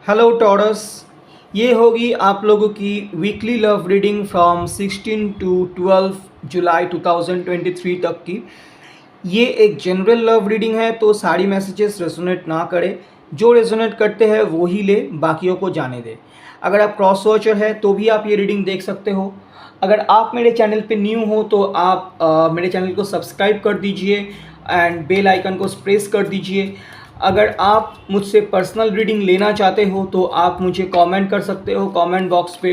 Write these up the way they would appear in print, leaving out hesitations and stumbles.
Hello taurus. ये होगी आप लोगों की weekly love reading from 16 to 12 जुलाई 2023 तक की। ये एक जनरल लव रीडिंग है, तो सारी मैसेजेस रेजोनेट ना करें। जो रेजोनेट करते हैं वो ही ले, बाकियों को जाने दे। अगर आप क्रॉस वॉचर है तो भी आप ये रीडिंग देख सकते हो। अगर आप मेरे चैनल पे न्यू हो तो आप मेरे चैनल को सब्सक्राइब कर दीजिए एंड बेल आइकन को प्रेस कर दीजिए। अगर आप मुझसे पर्सनल रीडिंग लेना चाहते हो तो आप मुझे कमेंट कर सकते हो कमेंट बॉक्स पे,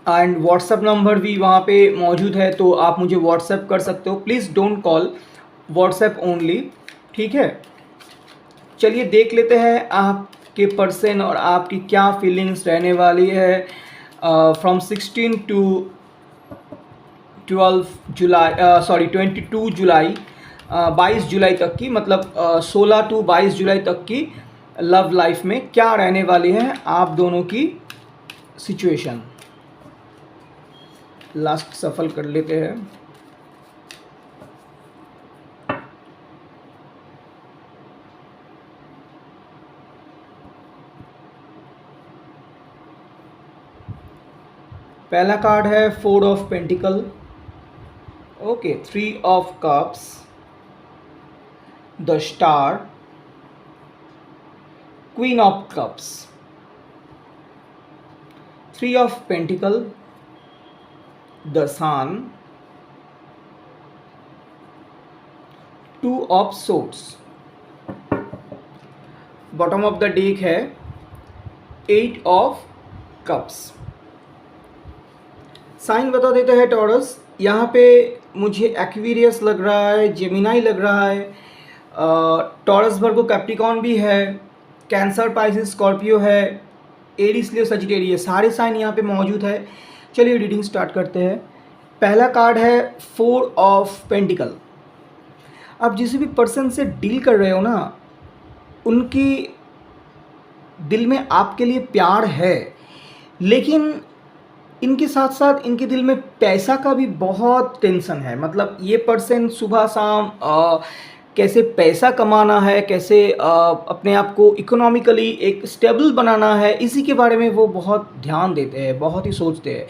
एंड व्हाट्सअप नंबर भी वहाँ पे मौजूद है, तो आप मुझे व्हाट्सअप कर सकते हो। Please don't call, WhatsApp only, ठीक है। चलिए देख लेते हैं आपके पर्सन और आपकी क्या फीलिंग्स रहने वाली है फ्रॉम 16 टू 12 जुलाई, 22 जुलाई, 22 जुलाई तक की, मतलब 16 टू 22 जुलाई तक की लव लाइफ में क्या रहने वाली है आप दोनों की सिचुएशन। लास्ट सफल कर लेते हैं। पहला कार्ड है 4 of pentacle, okay, 3 of cups, the star, queen of cups, 3 of pentacle, the sun, 2 of swords. Bottom of the deck है 8 ऑफ कप्स। साइन बता देते हैं टॉरस। यहाँ पे मुझे एक्वेरियस लग रहा है, जेमिनाई लग रहा है, टॉरस वर्गो कैप्रिकॉन भी है, कैंसर पाइसिस स्कॉर्पियो है, एरीज लियो सजिटेरियस, सारे साइन यहाँ पे मौजूद है। चलिए रीडिंग स्टार्ट करते हैं। पहला कार्ड है 4 ऑफ पेंटिकल। आप जिस भी पर्सन से डील कर रहे हो ना, उनकी दिल में आपके लिए प्यार है, लेकिन इनके साथ साथ इनके दिल में पैसा का भी बहुत टेंशन है। मतलब ये पर्सन सुबह शाम कैसे पैसा कमाना है, कैसे अपने आप को इकोनॉमिकली एक स्टेबल बनाना है, इसी के बारे में वो बहुत ध्यान देते हैं, बहुत ही सोचते हैं।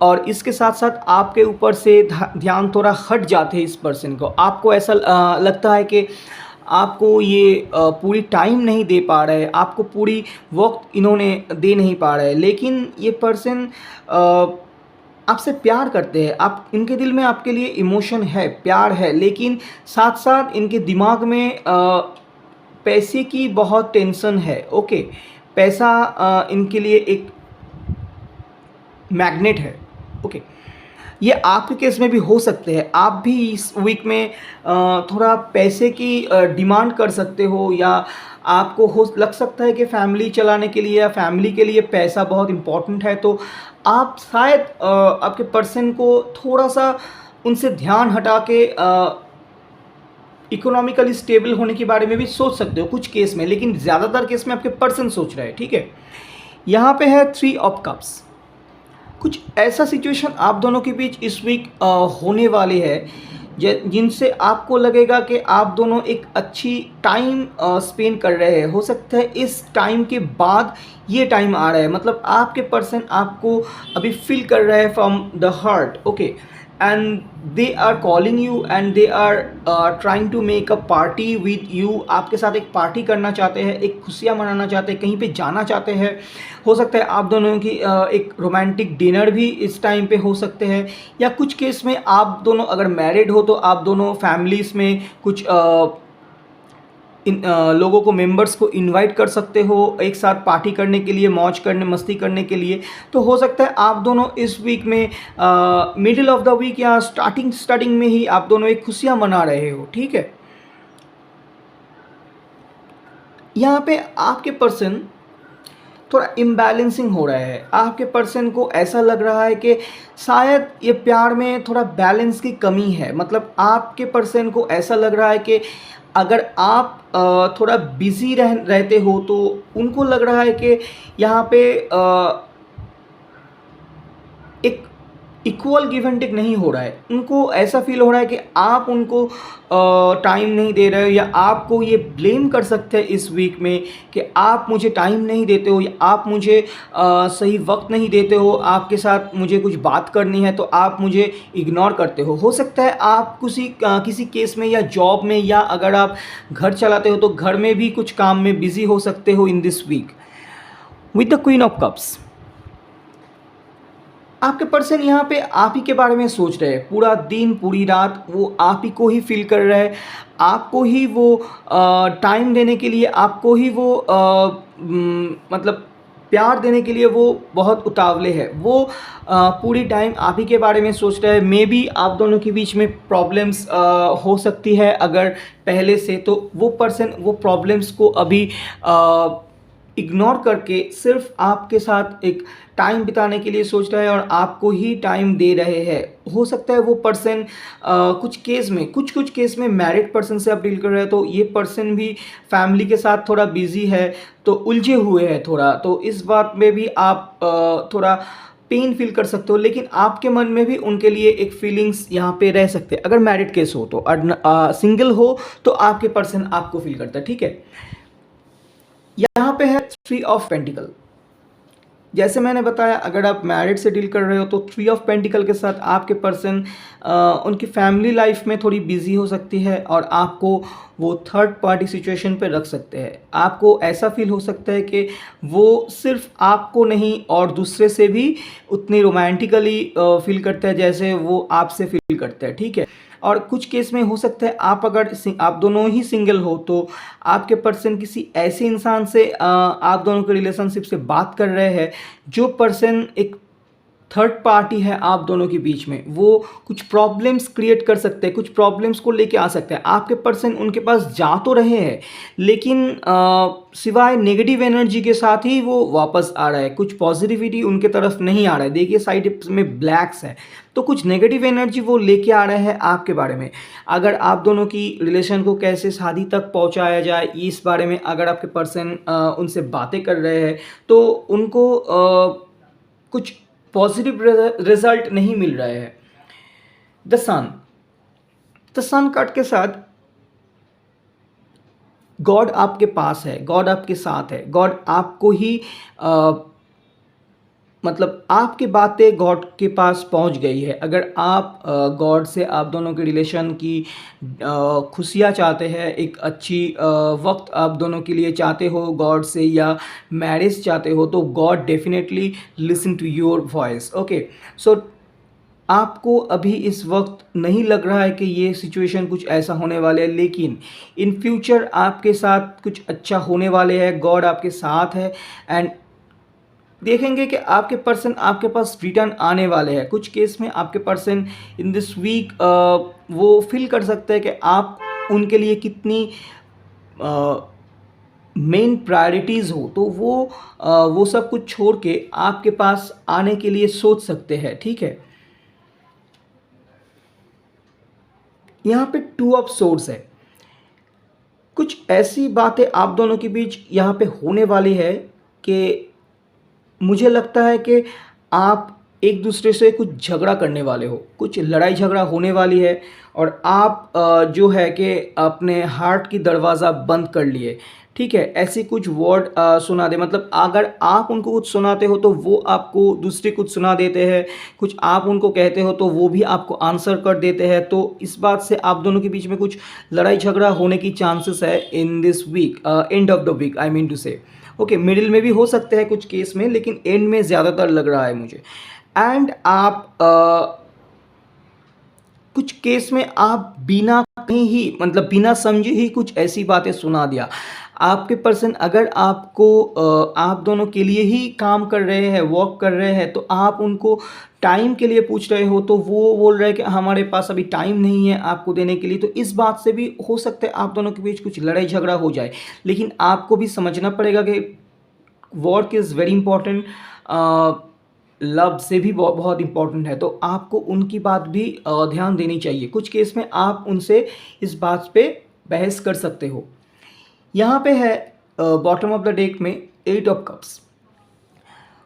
और इसके साथ साथ आपके ऊपर से ध्यान थोड़ा हट जाते हैं इस पर्सन को। आपको ऐसा लगता है कि आपको ये पूरी टाइम नहीं दे पा रहे, आपको पूरी वक्त इन्होंने दे नहीं पा रहे, लेकिन ये पर्सन आपसे प्यार करते हैं। आप इनके दिल में आपके लिए इमोशन है, प्यार है, लेकिन साथ साथ इनके दिमाग में पैसे की बहुत टेंशन है। ओके, पैसा इनके लिए एक मैग्नेट है। ओके, ये आपके केस में भी हो सकते हैं। आप भी इस वीक में थोड़ा पैसे की डिमांड कर सकते हो, या आपको हो लग सकता है कि फैमिली चलाने के लिए या फैमिली के लिए पैसा बहुत इम्पॉर्टेंट है, तो आप शायद आपके पर्सन को थोड़ा सा उनसे ध्यान हटा के इकोनॉमिकली स्टेबल होने के बारे में भी सोच सकते हो कुछ केस में, लेकिन ज़्यादातर केस में आपके पर्सन सोच रहे हैं, ठीक है। यहाँ पे है 3 ऑफ कप्स। कुछ ऐसा सिचुएशन आप दोनों के बीच इस वीक होने वाली है जिनसे आपको लगेगा कि आप दोनों एक अच्छी टाइम स्पेंड कर रहे हैं। हो सकता है इस टाइम के बाद ये टाइम आ रहा है, मतलब आपके पर्सन आपको अभी फील कर रहे हैं from the heart. Okay, and they are calling you and they are trying to make a party with you. आपके साथ एक पार्टी करना चाहते हैं, एक खुशियाँ मनाना चाहते हैं, कहीं पे जाना चाहते हैं। हो सकता है आप दोनों की एक रोमांटिक डिनर भी इस टाइम पे हो सकते हैं, या कुछ केस में आप दोनों अगर मैरिड हो तो आप दोनों फैमिलीज़ में कुछ लोगों को, मेंबर्स को इनवाइट कर सकते हो एक साथ पार्टी करने के लिए, मौज करने, मस्ती करने के लिए। तो हो सकता है आप दोनों इस वीक में मिडिल ऑफ द वीक या स्टार्टिंग में ही आप दोनों एक खुशियाँ मना रहे हो, ठीक है। यहाँ पे आपके पर्सन थोड़ा इम्बैलेंसिंग हो रहा है। आपके पर्सन को ऐसा लग रहा है कि शायद ये प्यार में थोड़ा बैलेंस की कमी है। मतलब आपके पर्सन को ऐसा लग रहा है कि अगर आप थोड़ा बिजी रहते हो तो उनको लग रहा है कि यहाँ पे एक इक्वल गिव एंड टेक नहीं हो रहा है। उनको ऐसा फील हो रहा है कि आप उनको टाइम नहीं दे रहे हो, या आपको ये ब्लेम कर सकते हैं इस वीक में कि आप मुझे टाइम नहीं देते हो, या आप मुझे सही वक्त नहीं देते हो, आपके साथ मुझे कुछ बात करनी है तो आप मुझे इग्नोर करते हो सकता है आप किसी केस में, या जॉब में, या अगर आप घर चलाते हो तो घर में भी कुछ काम में बिजी हो सकते हो in this week. With the queen of cups, आपके पर्सन यहाँ पे आप ही के बारे में सोच रहे हैं, पूरा दिन पूरी रात वो आप ही को ही फील कर रहे हैं, आपको ही वो टाइम देने के लिए, आपको ही वो मतलब प्यार देने के लिए वो बहुत उतावले है। वो पूरी टाइम आप ही के बारे में सोच रहे हैं। मे बी आप दोनों के बीच में प्रॉब्लम्स हो सकती है अगर पहले से, तो वो पर्सन वो प्रॉब्लम्स को अभी इग्नोर करके सिर्फ आपके साथ एक टाइम बिताने के लिए सोच रहा है और आपको ही टाइम दे रहे हैं। हो सकता है वो पर्सन कुछ केस में मैरिड पर्सन से आप डील कर रहे हैं, तो ये पर्सन भी फैमिली के साथ थोड़ा बिजी है, तो उलझे हुए हैं थोड़ा, तो इस बात में भी आप थोड़ा पेन फील कर सकते हो, लेकिन आपके मन में भी उनके लिए एक फीलिंग्स यहाँ पे रह सकते हैं अगर मैरिड केस हो तो। सिंगल हो तो आपके पर्सन आपको फील करता है, ठीक है। यहाँ पे है थ्री ऑफ पेंटिकल। जैसे मैंने बताया, अगर आप मैरिड से डील कर रहे हो तो थ्री ऑफ पेंटिकल के साथ आपके पर्सन उनकी फैमिली लाइफ में थोड़ी बिजी हो सकती है और आपको वो थर्ड पार्टी सिचुएशन पे रख सकते हैं। आपको ऐसा फील हो सकता है कि वो सिर्फ आपको नहीं और दूसरे से भी उतनी रोमांटिकली फील करते हैं जैसे वो आपसे फील करते हैं, ठीक है। और कुछ केस में हो सकता है आप दोनों ही सिंगल हो तो आपके पर्सन किसी ऐसे इंसान से आप दोनों के रिलेशनशिप से बात कर रहे हैं जो पर्सन एक थर्ड पार्टी है आप दोनों के बीच में। वो कुछ प्रॉब्लम्स क्रिएट कर सकते हैं, कुछ प्रॉब्लम्स को लेके आ सकते हैं। आपके पर्सन उनके पास जा तो रहे हैं, लेकिन सिवाय नेगेटिव एनर्जी के साथ ही वो वापस आ रहा है। कुछ पॉजिटिविटी उनके तरफ नहीं आ रहा है। देखिए साइड में ब्लैक्स है, तो कुछ नेगेटिव एनर्जी वो लेके आ रहे हैं आपके बारे में। अगर आप दोनों की रिलेशन को कैसे शादी तक पहुंचाया जाए, इस बारे में अगर आपके पर्सन उनसे बातें कर रहे हैं तो उनको कुछ पॉजिटिव रिजल्ट नहीं मिल रहा है। द सन कार्ड के साथ गॉड आपके पास है, गॉड आपके साथ है, गॉड आपको ही मतलब आपकी बातें गॉड के पास पहुंच गई है। अगर आप गॉड से आप दोनों के रिलेशन की खुशियाँ चाहते हैं, एक अच्छी वक्त आप दोनों के लिए चाहते हो गॉड से, या मैरिज चाहते हो, तो God definitely listen to your voice. Okay, so आपको अभी इस वक्त नहीं लग रहा है कि ये सिचुएशन कुछ ऐसा होने वाले है, लेकिन इन फ्यूचर आपके साथ कुछ अच्छा होने वाले है। गॉड आपके साथ है एंड देखेंगे कि आपके पर्सन आपके पास रिटर्न आने वाले हैं। कुछ केस में आपके पर्सन इन दिस वीक वो फील कर सकते हैं कि आप उनके लिए कितनी मेन प्रायोरिटीज़ हो, तो वो सब कुछ छोड़ के आपके पास आने के लिए सोच सकते हैं, ठीक है। यहाँ पे टू ऑफ सोर्ड्स है। कुछ ऐसी बातें आप दोनों के बीच यहाँ पे होने वाली है कि मुझे लगता है कि आप एक दूसरे से कुछ झगड़ा करने वाले हो, कुछ लड़ाई झगड़ा होने वाली है और आप जो है कि अपने हार्ट की दरवाज़ा बंद कर लिए, ठीक है। ऐसे कुछ वर्ड सुना दे, मतलब अगर आप उनको कुछ सुनाते हो तो वो आपको दूसरे कुछ सुना देते हैं, कुछ आप उनको कहते हो तो वो भी आपको आंसर कर देते हैं। तो इस बात से आप दोनों के बीच में कुछ लड़ाई झगड़ा होने की चांसेस है in this week, end of the week I mean to say. Okay, middle में भी हो सकते हैं कुछ केस में, लेकिन एंड में ज़्यादातर लग रहा है मुझे। एंड आप कुछ केस में आप बिना कहीं ही मतलब बिना समझे ही कुछ ऐसी बातें सुना दिया। आपके पर्सन अगर आपको आप दोनों के लिए ही काम कर रहे हैं, वर्क कर रहे हैं, तो आप उनको टाइम के लिए पूछ रहे हो तो वो बोल रहे हैं कि हमारे पास अभी टाइम नहीं है आपको देने के लिए। तो इस बात से भी हो सकता है आप दोनों के बीच कुछ लड़ाई झगड़ा हो जाए, लेकिन आपको भी समझना पड़ेगा कि work is very important, love से भी बहुत इंपॉर्टेंट है। तो आपको उनकी बात भी ध्यान देनी चाहिए। कुछ केस में आप उनसे इस बात पे बहस कर सकते हो। यहाँ पे है बॉटम ऑफ द डेक में 8 ऑफ कप्स।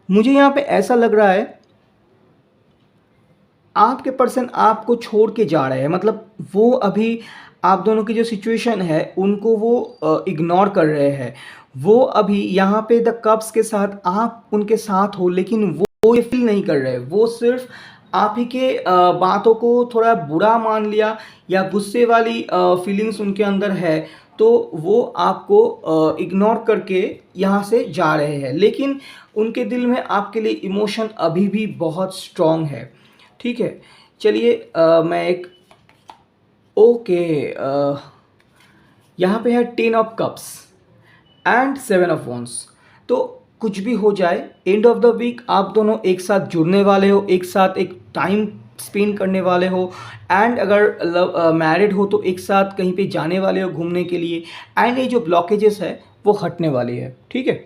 मुझे यहाँ पे ऐसा लग रहा है आपके पर्सन आपको छोड़ के जा रहे हैं, मतलब वो अभी आप दोनों की जो सिचुएशन है उनको वो इग्नोर कर रहे हैं। वो अभी यहाँ पे द कप्स के साथ आप उनके साथ हो, लेकिन वो ये फील नहीं कर रहे। वो सिर्फ आप ही के बातों को थोड़ा बुरा मान लिया या गुस्से वाली फीलिंग्स उनके अंदर है, तो वो आपको इग्नोर करके यहाँ से जा रहे हैं। लेकिन उनके दिल में आपके लिए इमोशन अभी भी बहुत स्ट्रॉन्ग है। ठीक है, चलिए मैं एक ओके यहाँ पे है 10 of cups and 7 of wands. तो कुछ भी हो जाए, एंड ऑफ द वीक आप दोनों एक साथ जुड़ने वाले हो, एक साथ एक टाइम स्पेंड करने वाले हो, एंड अगर मैरिड हो तो एक साथ कहीं पे जाने वाले हो घूमने के लिए, एंड ये जो ब्लॉकेजेस है वो हटने वाली है। ठीक है,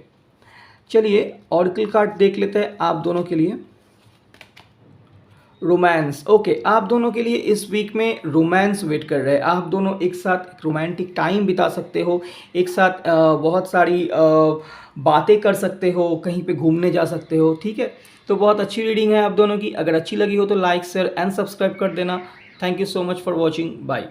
चलिए ऑरेकल कार्ड देख लेते हैं आप दोनों के लिए। रोमांस, ओके, आप दोनों के लिए इस वीक में रोमांस वेट कर रहे हैं। आप दोनों एक साथ रोमांटिक टाइम बिता सकते हो, एक साथ बहुत सारी बातें कर सकते हो, कहीं पे घूमने जा सकते हो। ठीक है, तो बहुत अच्छी रीडिंग है आप दोनों की। अगर अच्छी लगी हो तो लाइक शेयर एंड सब्सक्राइब कर देना। Thank you so much for watching, bye.